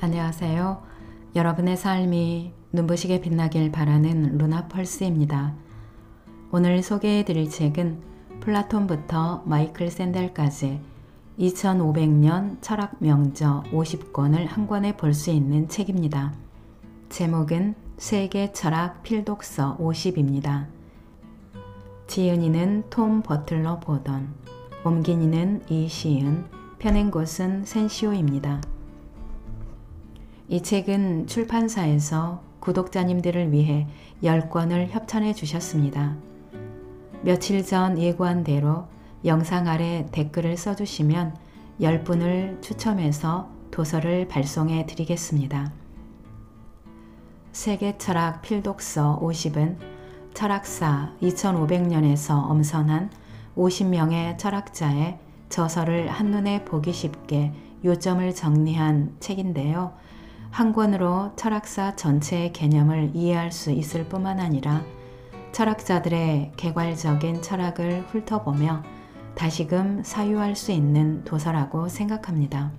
안녕하세요. 여러분의 삶이 눈부시게 빛나길 바라는 루나 펄스입니다. 오늘 소개해 드릴 책은 플라톤부터 마이클 샌델까지 2500년 철학 명저 50권을 한 권에 볼 수 있는 책입니다. 제목은 세계 철학 필독서 50입니다. 지은이는 톰 버틀러 보던, 옮긴 이는 이시은, 펴낸 곳은 센시오입니다. 이 책은 출판사에서 구독자님들을 위해 10권을 협찬해 주셨습니다. 며칠 전 예고한 대로 영상 아래 댓글을 써주시면 10분을 추첨해서 도서를 발송해 드리겠습니다. 세계 철학 필독서 50은 철학사 2500년에서 엄선한 50명의 철학자의 저서를 한눈에 보기 쉽게 요점을 정리한 책인데요. 한 권으로 철학사 전체의 개념을 이해할 수 있을 뿐만 아니라 철학자들의 개괄적인 철학을 훑어보며 다시금 사유할 수 있는 도서라고 생각합니다.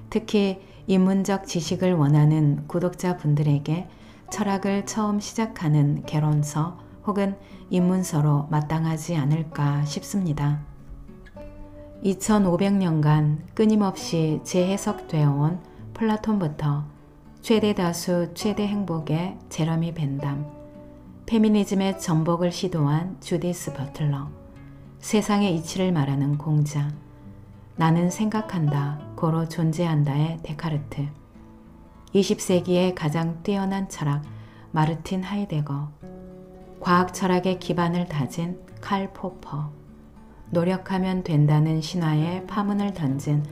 특히 입문적 지식을 원하는 구독자분들에게 철학을 처음 시작하는 개론서 혹은 입문서로 마땅하지 않을까 싶습니다. 2500년간 끊임없이 재해석되어 온 플라톤부터 최대 다수 최대 행복의 제러미 벤담, 페미니즘의 전복을 시도한 주디스 버틀러, 세상의 이치를 말하는 공자, 나는 생각한다, 고로 존재한다의 데카르트, 20세기의 가장 뛰어난 철학 마르틴 하이데거, 과학 철학의 기반을 다진 칼 포퍼, 노력하면 된다는 신화에 파문을 던진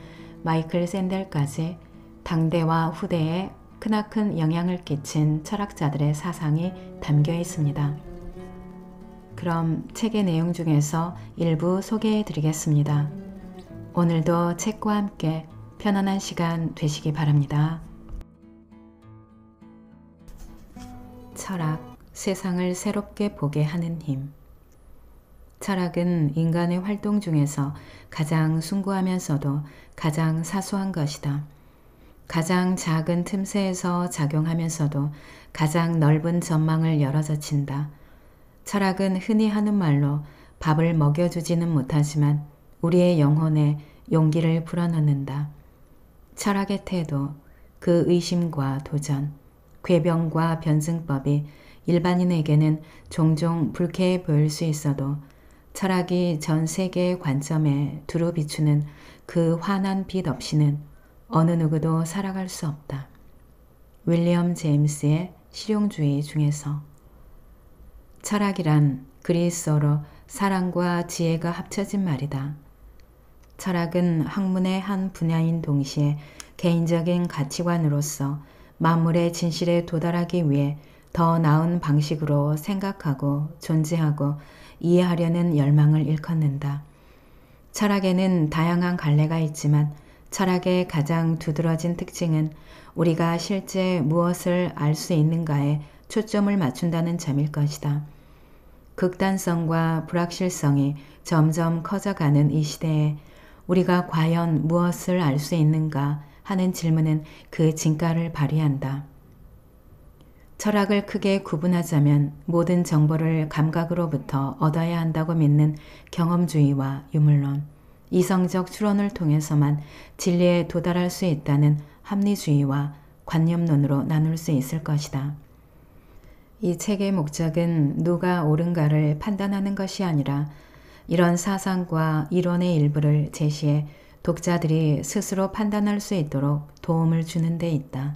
마이클 샌델까지 당대와 후대에 크나큰 영향을 끼친 철학자들의 사상이 담겨 있습니다. 그럼 책의 내용 중에서 일부 소개해 드리겠습니다. 오늘도 책과 함께 편안한 시간 되시기 바랍니다. 철학, 세상을 새롭게 보게 하는 힘. 철학은 인간의 활동 중에서 가장 숭고하면서도 가장 사소한 것이다. 가장 작은 틈새에서 작용하면서도 가장 넓은 전망을 열어젖힌다. 철학은 흔히 하는 말로 밥을 먹여주지는 못하지만 우리의 영혼에 용기를 불어넣는다. 철학의 태도, 그 의심과 도전, 궤변과 변증법이 일반인에게는 종종 불쾌해 보일 수 있어도 철학이 전 세계의 관점에 두루 비추는 그 환한 빛 없이는 어느 누구도 살아갈 수 없다. 윌리엄 제임스의 실용주의 중에서. 철학이란 그리스어로 사랑과 지혜가 합쳐진 말이다. 철학은 학문의 한 분야인 동시에 개인적인 가치관으로서 만물의 진실에 도달하기 위해 더 나은 방식으로 생각하고 존재하고 이해하려는 열망을 일컫는다. 철학에는 다양한 갈래가 있지만 철학의 가장 두드러진 특징은 우리가 실제 무엇을 알 수 있는가에 초점을 맞춘다는 점일 것이다. 극단성과 불확실성이 점점 커져가는 이 시대에 우리가 과연 무엇을 알 수 있는가 하는 질문은 그 진가를 발휘한다. 철학을 크게 구분하자면 모든 정보를 감각으로부터 얻어야 한다고 믿는 경험주의와 유물론, 이성적 추론을 통해서만 진리에 도달할 수 있다는 합리주의와 관념론으로 나눌 수 있을 것이다. 이 책의 목적은 누가 옳은가를 판단하는 것이 아니라 이런 사상과 이론의 일부를 제시해 독자들이 스스로 판단할 수 있도록 도움을 주는 데 있다.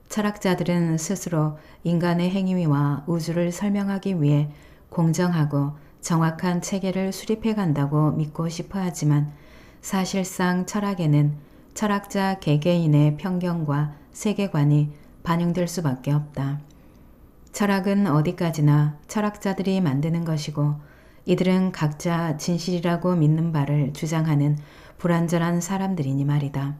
철학자들은 스스로 인간의 행위와 우주를 설명하기 위해 공정하고 정확한 체계를 수립해 간다고 믿고 싶어 하지만 사실상 철학에는 철학자 개개인의 편견과 세계관이 반영될 수밖에 없다. 철학은 어디까지나 철학자들이 만드는 것이고 이들은 각자 진실이라고 믿는 바를 주장하는 불완전한 사람들이니 말이다.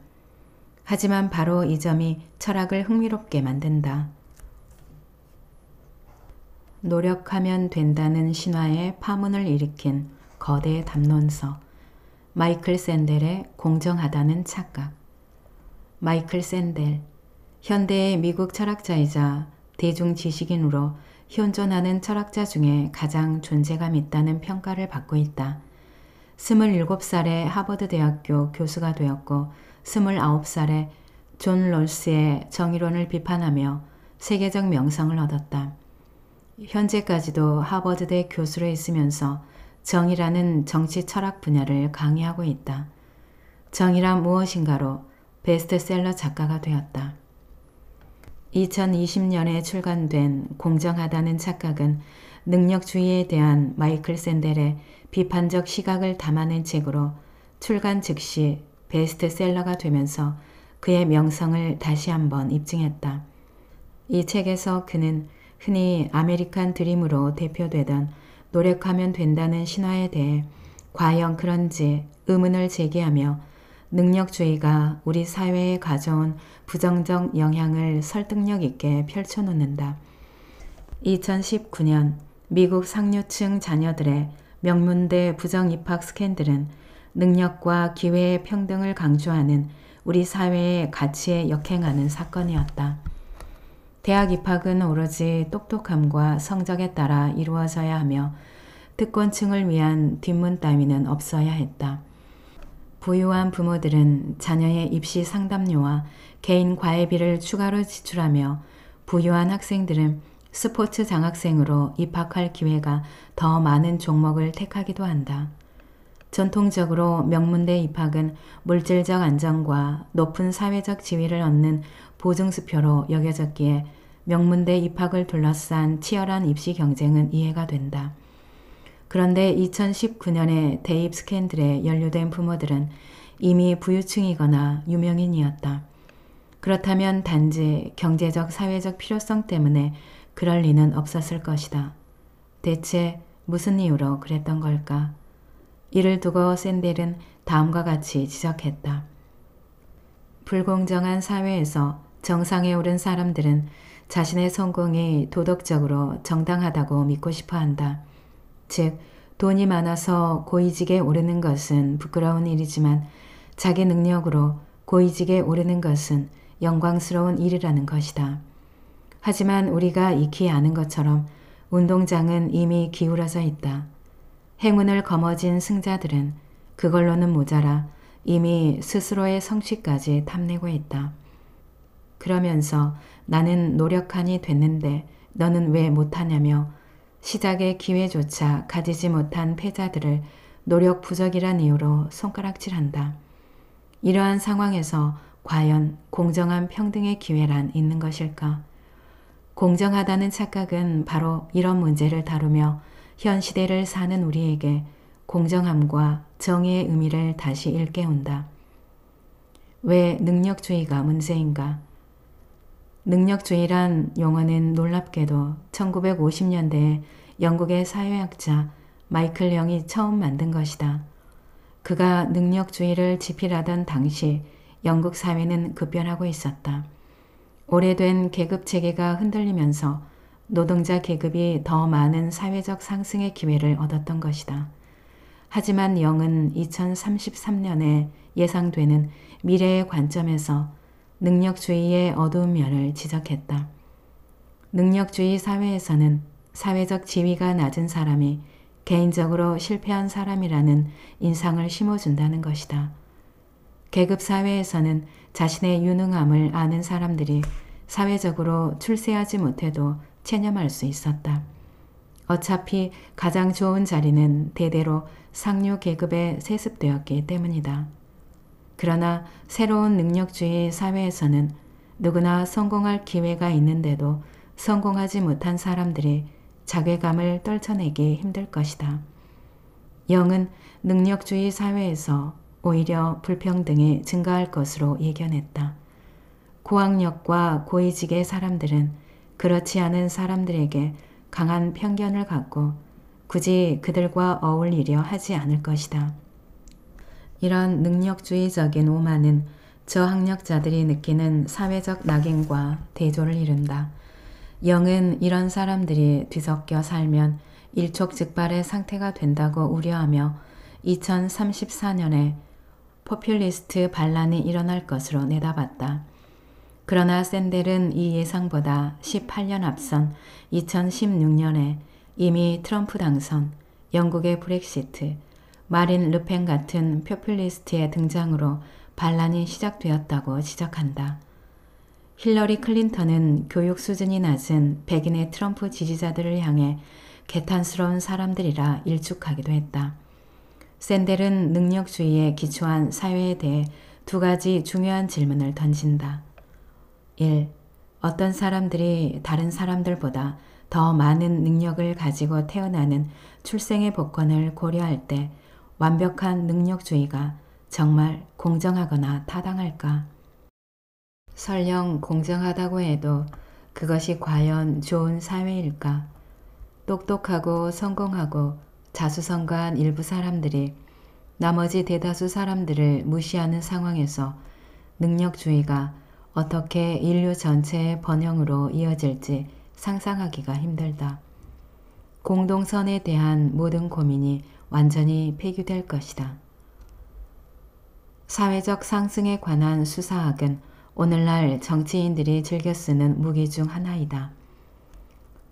하지만 바로 이 점이 철학을 흥미롭게 만든다. 노력하면 된다는 신화에 파문을 일으킨 거대 담론서, 마이클 샌델의 공정하다는 착각. 마이클 샌델, 현대의 미국 철학자이자 대중 지식인으로 현존하는 철학자 중에 가장 존재감 있다는 평가를 받고 있다. 27살에 하버드 대학교 교수가 되었고 29살에 존 롤스의 정의론을 비판하며 세계적 명성을 얻었다. 현재까지도 하버드대 교수로 있으면서 정의라는 정치 철학 분야를 강의하고 있다. 정의란 무엇인가로 베스트셀러 작가가 되었다. 2020년에 출간된 공정하다는 착각은 능력주의에 대한 마이클 샌델의 비판적 시각을 담아낸 책으로 출간 즉시 베스트셀러가 되면서 그의 명성을 다시 한번 입증했다. 이 책에서 그는 흔히 아메리칸 드림으로 대표되던 노력하면 된다는 신화에 대해 과연 그런지 의문을 제기하며 능력주의가 우리 사회에 가져온 부정적 영향을 설득력 있게 펼쳐놓는다. 2019년 미국 상류층 자녀들의 명문대 부정입학 스캔들은 능력과 기회의 평등을 강조하는 우리 사회의 가치에 역행하는 사건이었다. 대학 입학은 오로지 똑똑함과 성적에 따라 이루어져야 하며 특권층을 위한 뒷문 따위는 없어야 했다. 부유한 부모들은 자녀의 입시 상담료와 개인 과외비를 추가로 지출하며 부유한 학생들은 스포츠 장학생으로 입학할 기회가 더 많은 종목을 택하기도 한다. 전통적으로 명문대 입학은 물질적 안정과 높은 사회적 지위를 얻는 보증수표로 여겨졌기에 명문대 입학을 둘러싼 치열한 입시 경쟁은 이해가 된다. 그런데 2019년에 대입 스캔들에 연루된 부모들은 이미 부유층이거나 유명인이었다. 그렇다면 단지 경제적 사회적 필요성 때문에 그럴 리는 없었을 것이다. 대체 무슨 이유로 그랬던 걸까? 이를 두고 샌델은 다음과 같이 지적했다. 불공정한 사회에서 정상에 오른 사람들은 자신의 성공이 도덕적으로 정당하다고 믿고 싶어 한다. 즉, 돈이 많아서 고위직에 오르는 것은 부끄러운 일이지만 자기 능력으로 고위직에 오르는 것은 영광스러운 일이라는 것이다. 하지만 우리가 익히 아는 것처럼 운동장은 이미 기울어져 있다. 행운을 거머쥔 승자들은 그걸로는 모자라 이미 스스로의 성취까지 탐내고 있다. 그러면서 나는 노력하니 됐는데 너는 왜 못하냐며 시작의 기회조차 가지지 못한 패자들을 노력 부족이란 이유로 손가락질한다. 이러한 상황에서 과연 공정한 평등의 기회란 있는 것일까? 공정하다는 착각은 바로 이런 문제를 다루며 현 시대를 사는 우리에게 공정함과 정의의 의미를 다시 일깨운다. 왜 능력주의가 문제인가? 능력주의란 용어는 놀랍게도 1950년대에 영국의 사회학자 마이클 영이 처음 만든 것이다. 그가 능력주의를 지필하던 당시 영국 사회는 급변하고 있었다. 오래된 계급체계가 흔들리면서 노동자 계급이 더 많은 사회적 상승의 기회를 얻었던 것이다. 하지만 영은 2033년에 예상되는 미래의 관점에서 능력주의의 어두운 면을 지적했다. 능력주의 사회에서는 사회적 지위가 낮은 사람이 개인적으로 실패한 사람이라는 인상을 심어준다는 것이다. 계급사회에서는 자신의 유능함을 아는 사람들이 사회적으로 출세하지 못해도 체념할 수 있었다. 어차피 가장 좋은 자리는 대대로 상류 계급에 세습되었기 때문이다. 그러나 새로운 능력주의 사회에서는 누구나 성공할 기회가 있는데도 성공하지 못한 사람들이 자괴감을 떨쳐내기 힘들 것이다. 영은 능력주의 사회에서 오히려 불평등이 증가할 것으로 예견했다. 고학력과 고위직의 사람들은 그렇지 않은 사람들에게 강한 편견을 갖고 굳이 그들과 어울리려 하지 않을 것이다. 이런 능력주의적인 오만은 저학력자들이 느끼는 사회적 낙인과 대조를 이룬다. 영은 이런 사람들이 뒤섞여 살면 일촉즉발의 상태가 된다고 우려하며 2034년에 포퓰리스트 반란이 일어날 것으로 내다봤다. 그러나 샌델은 이 예상보다 18년 앞선 2016년에 이미 트럼프 당선, 영국의 브렉시트, 마린 르펜 같은 포퓰리스트의 등장으로 반란이 시작되었다고 지적한다. 힐러리 클린턴은 교육 수준이 낮은 백인의 트럼프 지지자들을 향해 개탄스러운 사람들이라 일축하기도 했다. 샌델은 능력주의에 기초한 사회에 대해 두 가지 중요한 질문을 던진다. 1. 어떤 사람들이 다른 사람들보다 더 많은 능력을 가지고 태어나는 출생의 복권을 고려할 때 완벽한 능력주의가 정말 공정하거나 타당할까? 설령 공정하다고 해도 그것이 과연 좋은 사회일까? 똑똑하고 성공하고 자수성가한 일부 사람들이 나머지 대다수 사람들을 무시하는 상황에서 능력주의가 어떻게 인류 전체의 번영으로 이어질지 상상하기가 힘들다. 공동선에 대한 모든 고민이 완전히 폐기될 것이다. 사회적 상승에 관한 수사학은 오늘날 정치인들이 즐겨 쓰는 무기 중 하나이다.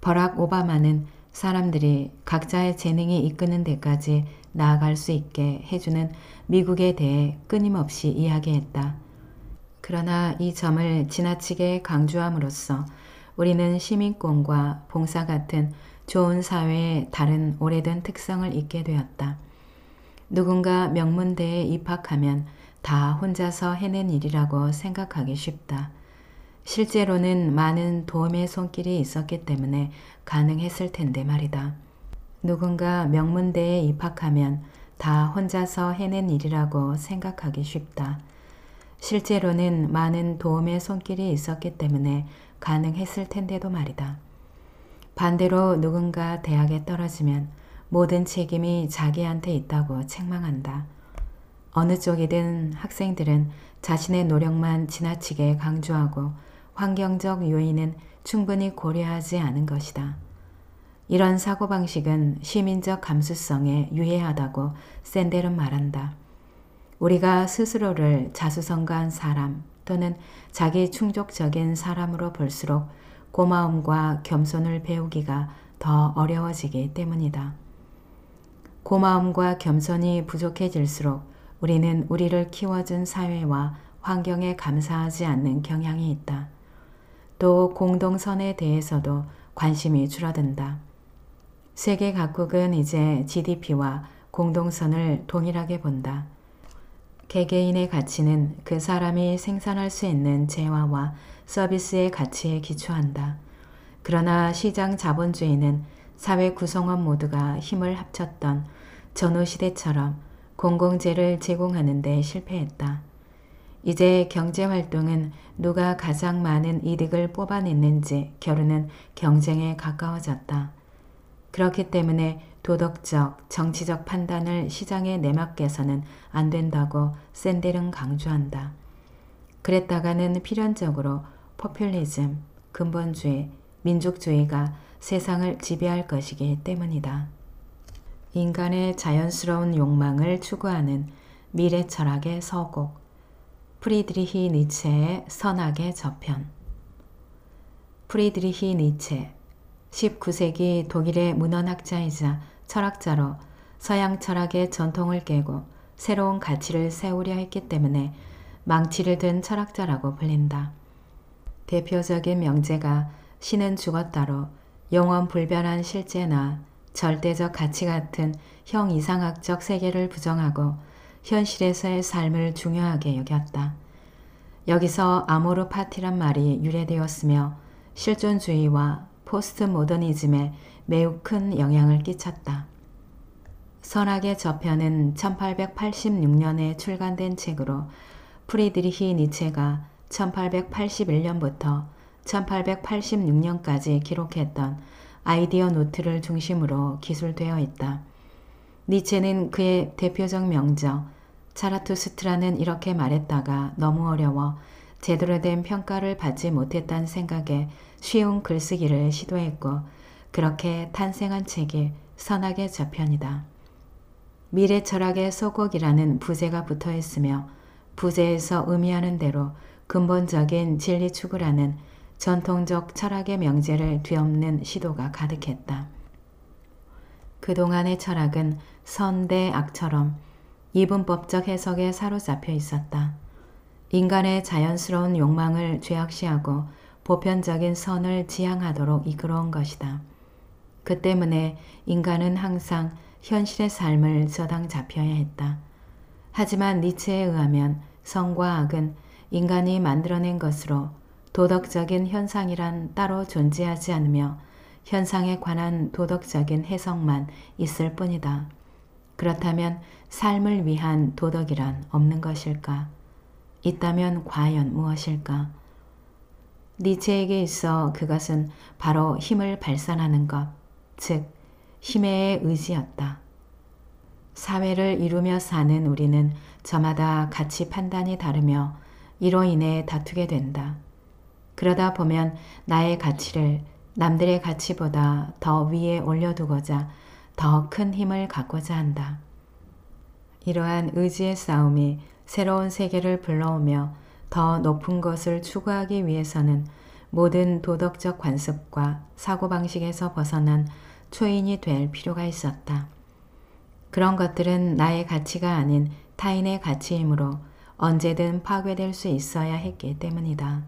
버락 오바마는 사람들이 각자의 재능이 이끄는 데까지 나아갈 수 있게 해주는 미국에 대해 끊임없이 이야기했다. 그러나 이 점을 지나치게 강조함으로써 우리는 시민권과 봉사 같은 좋은 사회의 다른 오래된 특성을 잊게 되었다. 누군가 명문대에 입학하면 다 혼자서 해낸 일이라고 생각하기 쉽다. 실제로는 많은 도움의 손길이 있었기 때문에 가능했을 텐데 말이다. 누군가 명문대에 입학하면 다 혼자서 해낸 일이라고 생각하기 쉽다. 실제로는 많은 도움의 손길이 있었기 때문에 가능했을 텐데도 말이다. 반대로 누군가 대학에 떨어지면 모든 책임이 자기한테 있다고 책망한다. 어느 쪽이든 학생들은 자신의 노력만 지나치게 강조하고 환경적 요인은 충분히 고려하지 않은 것이다. 이런 사고방식은 시민적 감수성에 유해하다고 샌델은 말한다. 우리가 스스로를 자수성가한 사람 또는 자기 충족적인 사람으로 볼수록 고마움과 겸손을 배우기가 더 어려워지기 때문이다. 고마움과 겸손이 부족해질수록 우리는 우리를 키워준 사회와 환경에 감사하지 않는 경향이 있다. 또 공동선에 대해서도 관심이 줄어든다. 세계 각국은 이제 GDP와 공동선을 동일하게 본다. 개개인의 가치는 그 사람이 생산할 수 있는 재화와 서비스의 가치에 기초한다. 그러나 시장 자본주의는 사회 구성원 모두가 힘을 합쳤던 전후시대처럼 공공재를 제공하는 데 실패했다. 이제 경제활동은 누가 가장 많은 이득을 뽑아냈는지 겨루는 경쟁에 가까워졌다. 그렇기 때문에 도덕적, 정치적 판단을 시장에 내맡겨서는 안 된다고 샌델은 강조한다. 그랬다가는 필연적으로 포퓰리즘, 근본주의, 민족주의가 세상을 지배할 것이기 때문이다. 인간의 자연스러운 욕망을 추구하는 미래 철학의 서곡, 프리드리히 니체의 선악의 저편. 프리드리히 니체, 19세기 독일의 문헌학자이자 철학자로 서양 철학의 전통을 깨고 새로운 가치를 세우려 했기 때문에 망치를 든 철학자라고 불린다. 대표적인 명제가 신은 죽었다로 영원 불변한 실제나 절대적 가치 같은 형이상학적 세계를 부정하고 현실에서의 삶을 중요하게 여겼다. 여기서 아모르 파티란 말이 유래되었으며 실존주의와 포스트 모더니즘에 매우 큰 영향을 끼쳤다. 선악의 저편은 1886년에 출간된 책으로 프리드리히 니체가 1881년부터 1886년까지 기록했던 아이디어 노트를 중심으로 기술되어 있다. 니체는 그의 대표적 명저 자라투스트라는 이렇게 말했다가 너무 어려워 제대로 된 평가를 받지 못했다는 생각에 쉬운 글쓰기를 시도했고 그렇게 탄생한 책이 선악의 저편이다. 미래 철학의 소곡이라는 부제가 붙어 있으며 부제에서 의미하는 대로 근본적인 진리 추구라는 전통적 철학의 명제를 뒤엎는 시도가 가득했다. 그동안의 철학은 선 대 악처럼 이분법적 해석에 사로잡혀 있었다. 인간의 자연스러운 욕망을 죄악시하고 보편적인 선을 지향하도록 이끌어온 것이다. 그 때문에 인간은 항상 현실의 삶을 저당 잡혀야 했다. 하지만 니체에 의하면 선과 악은 인간이 만들어낸 것으로 도덕적인 현상이란 따로 존재하지 않으며 현상에 관한 도덕적인 해석만 있을 뿐이다. 그렇다면 삶을 위한 도덕이란 없는 것일까? 있다면 과연 무엇일까? 니체에게 있어 그것은 바로 힘을 발산하는 것, 즉 힘의 의지였다. 사회를 이루며 사는 우리는 저마다 가치 판단이 다르며 이로 인해 다투게 된다. 그러다 보면 나의 가치를 남들의 가치보다 더 위에 올려두고자 더 큰 힘을 갖고자 한다. 이러한 의지의 싸움이 새로운 세계를 불러오며 더 높은 것을 추구하기 위해서는 모든 도덕적 관습과 사고방식에서 벗어난 초인이 될 필요가 있었다. 그런 것들은 나의 가치가 아닌 타인의 가치이므로 언제든 파괴될 수 있어야 했기 때문이다.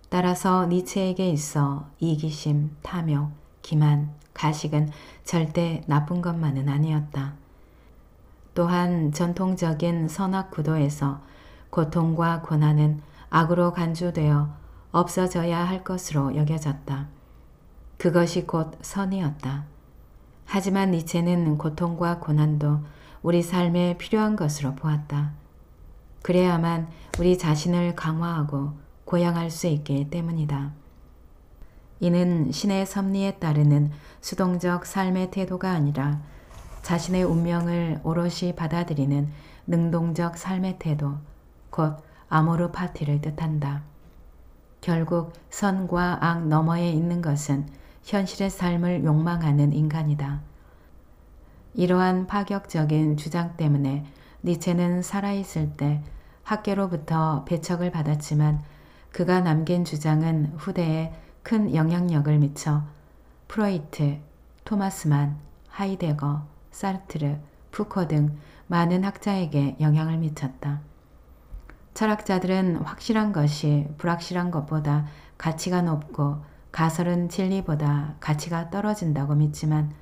따라서 니체에게 있어 이기심, 탐욕, 기만, 가식은 절대 나쁜 것만은 아니었다. 또한 전통적인 선악 구도에서 고통과 고난은 악으로 간주되어 없어져야 할 것으로 여겨졌다. 그것이 곧 선이었다. 하지만 니체는 고통과 고난도 우리 삶에 필요한 것으로 보았다. 그래야만 우리 자신을 강화하고 고양할 수 있기 때문이다. 이는 신의 섭리에 따르는 수동적 삶의 태도가 아니라 자신의 운명을 오롯이 받아들이는 능동적 삶의 태도, 곧 아모르 파티를 뜻한다. 결국 선과 악 너머에 있는 것은 현실의 삶을 욕망하는 인간이다. 이러한 파격적인 주장 때문에 니체는 살아있을 때 학계로부터 배척을 받았지만 그가 남긴 주장은 후대에 큰 영향력을 미쳐 프로이트, 토마스만, 하이데거, 사르트르, 푸코 등 많은 학자에게 영향을 미쳤다. 철학자들은 확실한 것이 불확실한 것보다 가치가 높고 가설은 진리보다 가치가 떨어진다고 믿지만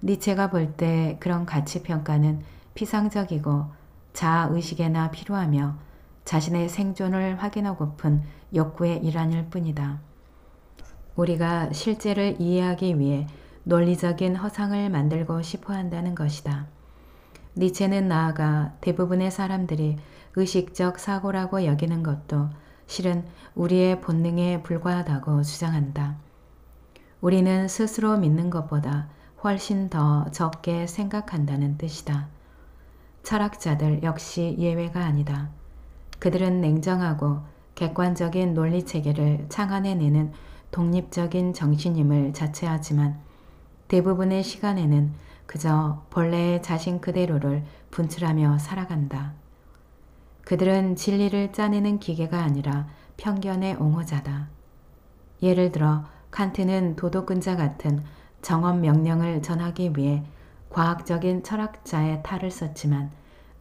니체가 볼 때 그런 가치 평가는 피상적이고 자아의식에나 필요하며 자신의 생존을 확인하고픈 욕구의 일환일 뿐이다. 우리가 실제를 이해하기 위해 논리적인 허상을 만들고 싶어 한다는 것이다. 니체는 나아가 대부분의 사람들이 의식적 사고라고 여기는 것도 실은 우리의 본능에 불과하다고 주장한다. 우리는 스스로 믿는 것보다 훨씬 더 적게 생각한다는 뜻이다. 철학자들 역시 예외가 아니다. 그들은 냉정하고 객관적인 논리체계를 창안해내는 독립적인 정신임을 자처하지만 대부분의 시간에는 그저 본래의 자신 그대로를 분출하며 살아간다. 그들은 진리를 짜내는 기계가 아니라 편견의 옹호자다. 예를 들어 칸트는 도덕근자 같은 정엄 명령을 전하기 위해 과학적인 철학자의 탈을 썼지만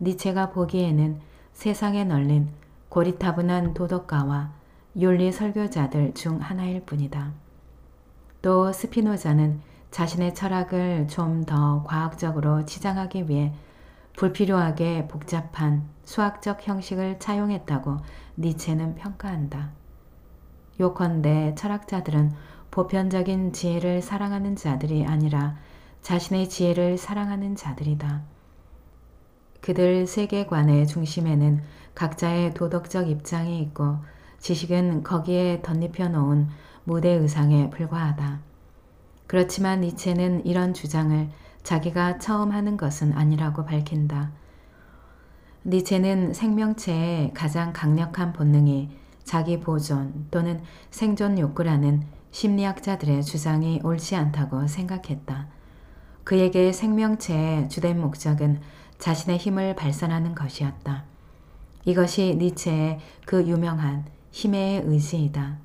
니체가 보기에는 세상에 널린 고리타분한 도덕가와 윤리 설교자들 중 하나일 뿐이다. 또 스피노자는 자신의 철학을 좀 더 과학적으로 치장하기 위해 불필요하게 복잡한 수학적 형식을 차용했다고 니체는 평가한다. 요컨대 철학자들은 보편적인 지혜를 사랑하는 자들이 아니라 자신의 지혜를 사랑하는 자들이다. 그들 세계관의 중심에는 각자의 도덕적 입장이 있고 지식은 거기에 덧입혀 놓은 무대 의상에 불과하다. 그렇지만 니체는 이런 주장을 자기가 처음 하는 것은 아니라고 밝힌다. 니체는 생명체의 가장 강력한 본능이 자기 보존 또는 생존 욕구라는 심리학자들의 주장이 옳지 않다고 생각했다. 그에게 생명체의 주된 목적은 자신의 힘을 발산하는 것이었다. 이것이 니체의 그 유명한 힘의 의지이다.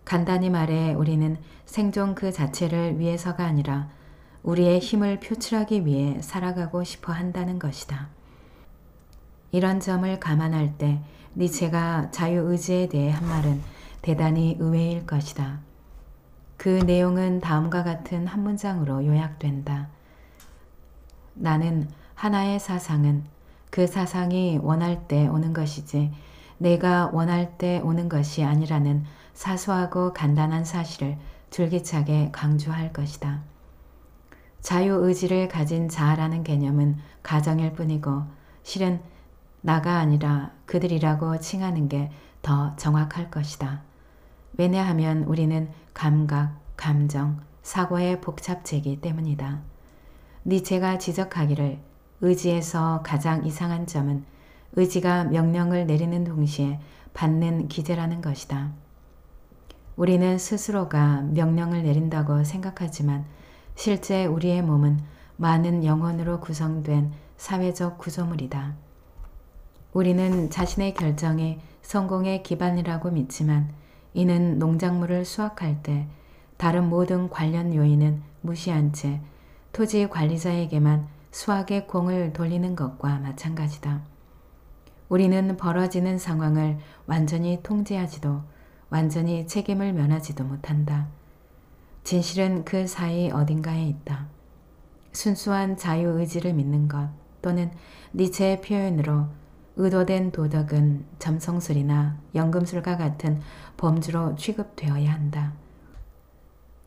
간단히 말해 우리는 생존 그 자체를 위해서가 아니라 우리의 힘을 표출하기 위해 살아가고 싶어 한다는 것이다. 이런 점을 감안할 때 니체가 자유의지에 대해 한 말은 대단히 의외일 것이다. 그 내용은 다음과 같은 한 문장으로 요약된다. 나는 하나의 사상은 그 사상이 원할 때 오는 것이지 내가 원할 때 오는 것이 아니라는 사소하고 간단한 사실을 줄기차게 강조할 것이다. 자유의지를 가진 자라는 개념은 가정일 뿐이고 실은 나가 아니라 그들이라고 칭하는 게 더 정확할 것이다. 왜냐하면 우리는 감각, 감정, 사고의 복잡체이기 때문이다. 니체가 지적하기를 의지에서 가장 이상한 점은 의지가 명령을 내리는 동시에 받는 기제라는 것이다. 우리는 스스로가 명령을 내린다고 생각하지만 실제 우리의 몸은 많은 영혼으로 구성된 사회적 구조물이다. 우리는 자신의 결정이 성공의 기반이라고 믿지만 이는 농작물을 수확할 때 다른 모든 관련 요인은 무시한 채 토지 관리자에게만 수확의 공을 돌리는 것과 마찬가지다. 우리는 벌어지는 상황을 완전히 통제하지도 완전히 책임을 면하지도 못한다. 진실은 그 사이 어딘가에 있다. 순수한 자유의지를 믿는 것 또는 니체의 표현으로 의도된 도덕은 점성술이나 연금술과 같은 범주로 취급되어야 한다.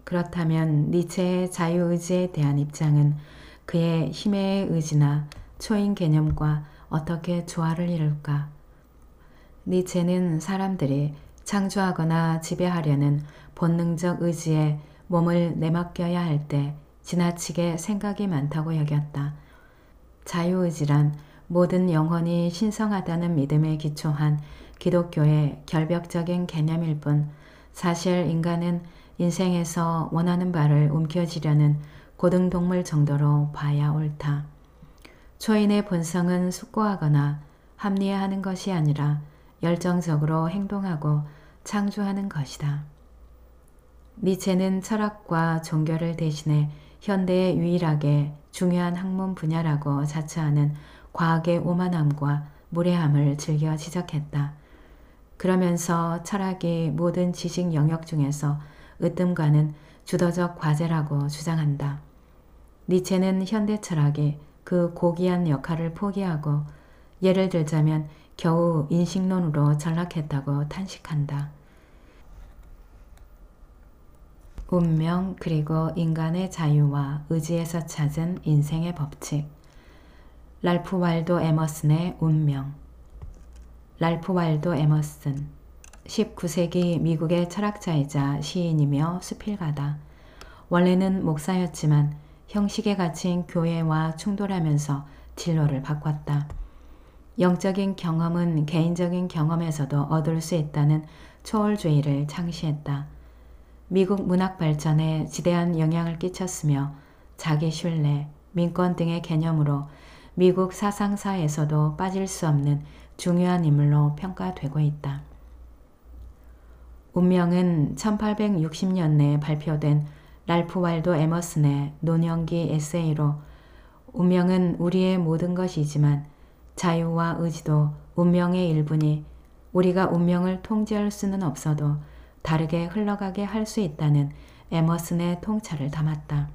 그렇다면 니체의 자유의지에 대한 입장은 그의 힘의 의지나 초인 개념과 어떻게 조화를 이룰까? 니체는 사람들이 창조하거나 지배하려는 본능적 의지에 몸을 내맡겨야 할 때 지나치게 생각이 많다고 여겼다. 자유의지란 모든 영혼이 신성하다는 믿음에 기초한 기독교의 결벽적인 개념일 뿐 사실 인간은 인생에서 원하는 바를 움켜쥐려는 고등동물 정도로 봐야 옳다. 초인의 본성은 숙고하거나 합리화하는 것이 아니라 열정적으로 행동하고 창조하는 것이다. 니체는 철학과 종교를 대신해 현대의 유일하게 중요한 학문 분야라고 자처하는 과학의 오만함과 무례함을 즐겨 지적했다. 그러면서 철학이 모든 지식 영역 중에서 으뜸가는 주도적 과제라고 주장한다. 니체는 현대 철학이 그 고귀한 역할을 포기하고 예를 들자면 겨우 인식론으로 전락했다고 탄식한다. 운명 그리고 인간의 자유와 의지에서 찾은 인생의 법칙. 랄프 waldo 에머슨의 운명. 랄프 waldo 에머슨 19세기 미국의 철학자이자 시인이며 수필가다. 원래는 목사였지만 형식에 갇힌 교회와 충돌하면서 진로를 바꿨다. 영적인 경험은 개인적인 경험에서도 얻을 수 있다는 초월주의를 창시했다. 미국 문학 발전에 지대한 영향을 끼쳤으며 자기 신뢰, 민권 등의 개념으로 미국 사상사에서도 빠질 수 없는 중요한 인물로 평가되고 있다. 운명은 1860년에 발표된 랄프 waldo 에머슨의 노년기 에세이로 운명은 우리의 모든 것이지만 자유와 의지도 운명의 일부니 우리가 운명을 통제할 수는 없어도 다르게 흘러가게 할 수 있다는 에머슨의 통찰을 담았다.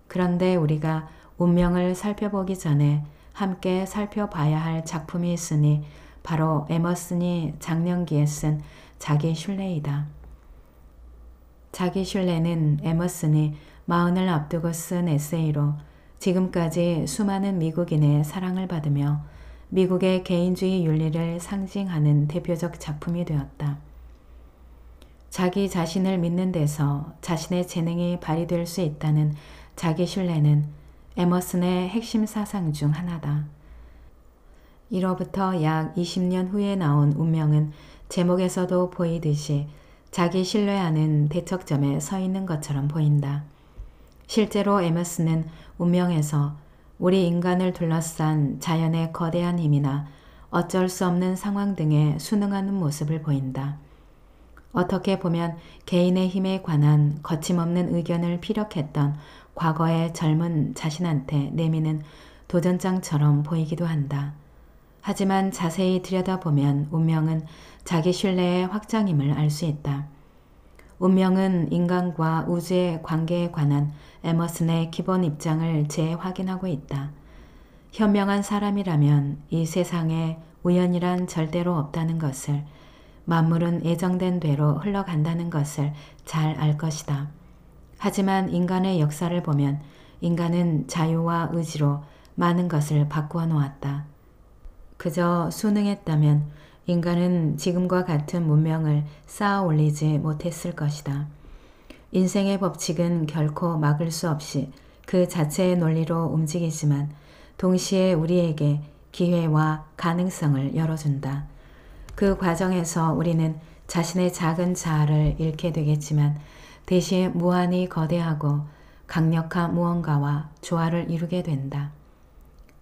그런데 우리가 운명을 살펴보기 전에 함께 살펴봐야 할 작품이 있으니 바로 에머슨이 장년기에 쓴 자기 신뢰이다. 자기 신뢰는 에머슨이 40을 앞두고 쓴 에세이로 지금까지 수많은 미국인의 사랑을 받으며 미국의 개인주의 윤리를 상징하는 대표적 작품이 되었다. 자기 자신을 믿는 데서 자신의 재능이 발휘될 수 있다는 자기 신뢰는 에머슨의 핵심 사상 중 하나다. 이로부터 약 20년 후에 나온 운명은 제목에서도 보이듯이 자기 신뢰하는 대척점에 서 있는 것처럼 보인다. 실제로 에머스는 운명에서 우리 인간을 둘러싼 자연의 거대한 힘이나 어쩔 수 없는 상황 등에 순응하는 모습을 보인다. 어떻게 보면 개인의 힘에 관한 거침없는 의견을 피력했던 과거의 젊은 자신한테 내미는 도전장처럼 보이기도 한다. 하지만 자세히 들여다보면 운명은 자기 신뢰의 확장임을 알 수 있다. 운명은 인간과 우주의 관계에 관한 에머슨의 기본 입장을 재확인하고 있다. 현명한 사람이라면 이 세상에 우연이란 절대로 없다는 것을, 만물은 예정된 대로 흘러간다는 것을 잘 알 것이다. 하지만 인간의 역사를 보면 인간은 자유와 의지로 많은 것을 바꾸어 놓았다. 그저 순응했다면 인간은 지금과 같은 문명을 쌓아 올리지 못했을 것이다. 인생의 법칙은 결코 막을 수 없이 그 자체의 논리로 움직이지만 동시에 우리에게 기회와 가능성을 열어준다. 그 과정에서 우리는 자신의 작은 자아를 잃게 되겠지만 대신 무한히 거대하고 강력한 무언가와 조화를 이루게 된다.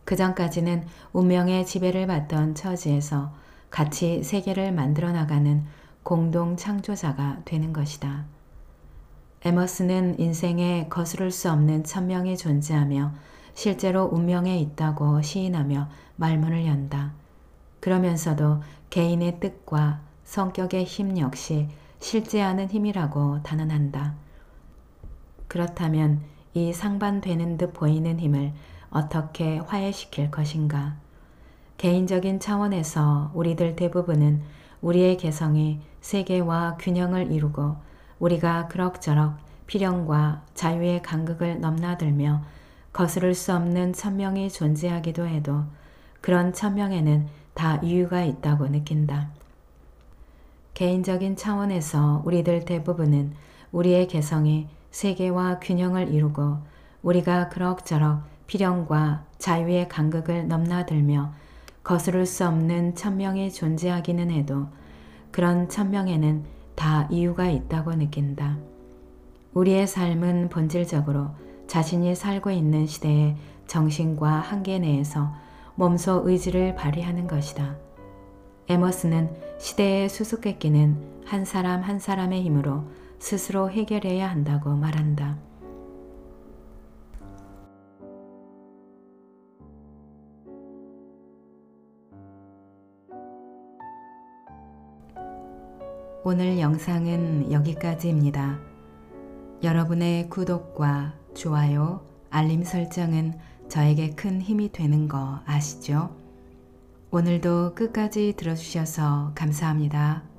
그 전까지는 운명의 지배를 받던 처지에서 같이 세계를 만들어 나가는 공동 창조자가 되는 것이다. 에머슨은 인생에 거스를 수 없는 천명이 존재하며 실제로 운명에 있다고 시인하며 말문을 연다. 그러면서도 개인의 뜻과 성격의 힘 역시 실제하는 힘이라고 단언한다. 그렇다면 이 상반되는 듯 보이는 힘을 어떻게 화해시킬 것인가? 개인적인 차원에서 우리들 대부분은 우리의 개성이 세계와 균형을 이루고 우리가 그럭저럭 필연과 자유의 간극을 넘나들며 거스를 수 없는 천명이 존재하기도 해도 그런 천명에는 다 이유가 있다고 느낀다. 개인적인 차원에서 우리들 대부분은 우리의 개성이 세계와 균형을 이루고 우리가 그럭저럭 필연과 자유의 간극을 넘나들며 거스를 수 없는 천명이 존재하기는 해도 그런 천명에는 다 이유가 있다고 느낀다. 우리의 삶은 본질적으로 자신이 살고 있는 시대의 정신과 한계 내에서 몸소 의지를 발휘하는 것이다. 에머슨은 시대의 수수께끼는 한 사람 한 사람의 힘으로 스스로 해결해야 한다고 말한다. 오늘 영상은 여기까지입니다. 여러분의 구독과 좋아요, 알림 설정은 저에게 큰 힘이 되는 거 아시죠? 오늘도 끝까지 들어주셔서 감사합니다.